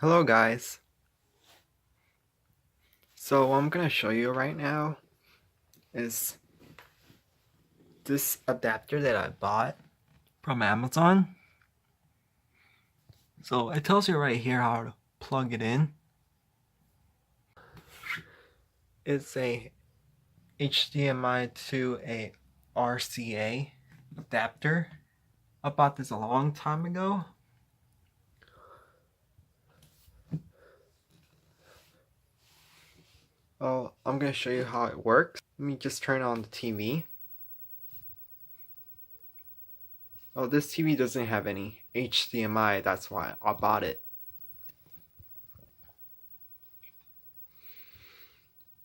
Hello guys. So what I'm gonna show you right now is this adapter that I bought from Amazon. So it tells you right here how to plug it in. It's a HDMI to a RCA adapter. I bought this a long time ago. Oh, I'm gonna show you how it works. Let me just turn on the TV. Oh, this TV doesn't have any HDMI, that's why I bought it.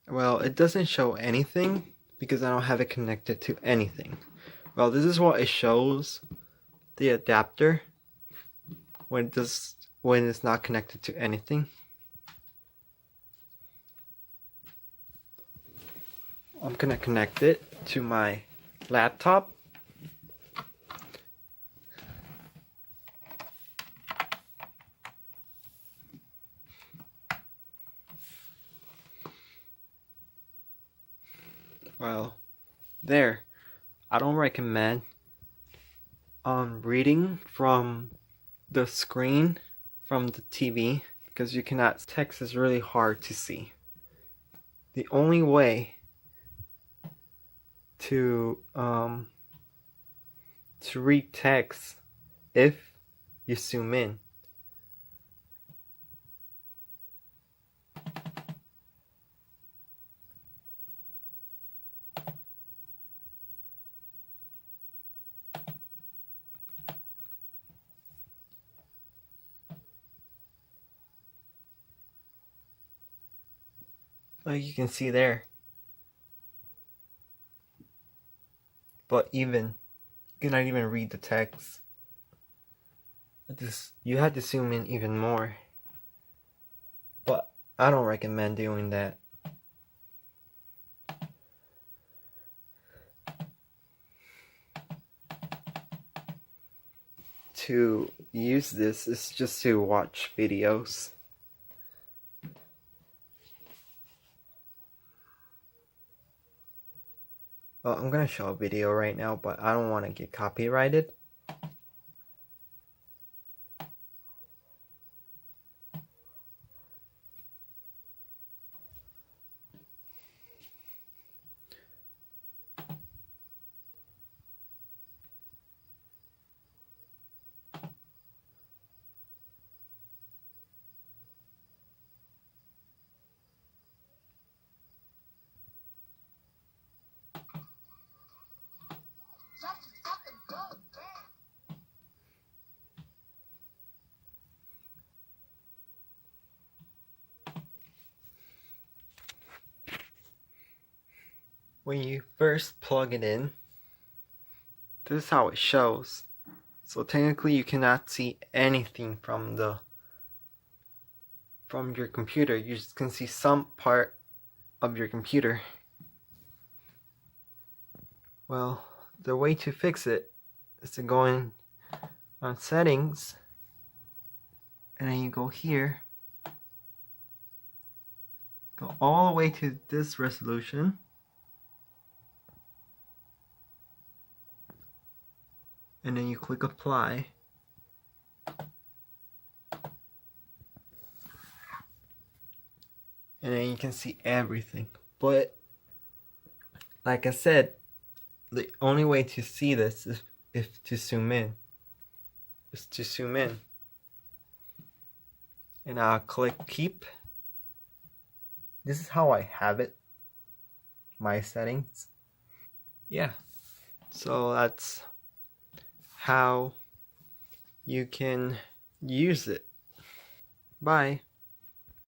Well, it doesn't show anything because I don't have it connected to anything. Well, this is what it shows, the adapter, when it's not connected to anything. I'm gonna connect it to my laptop. Well, there. I don't recommend reading from the screen from the TV because you cannot. Text is really hard to see. The only way to read text if you zoom in. Like you can see there. But you cannot even read the text. You had to zoom in even more. But I don't recommend doing that. To use this is just to watch videos. Well, I'm gonna show a video right now, but I don't want to get copyrighted. When you first plug it in, this is how it shows. So technically you cannot see anything from your computer. You just can see some part of your computer. Well, the way to fix it is to go in on settings, and then you go here, go all the way to this resolution, and then you click apply, and then you can see everything. But like I said, the only way to see this is to zoom in. And I'll click keep. This is how I have it, my settings. Yeah, so that's how you can use it. Bye.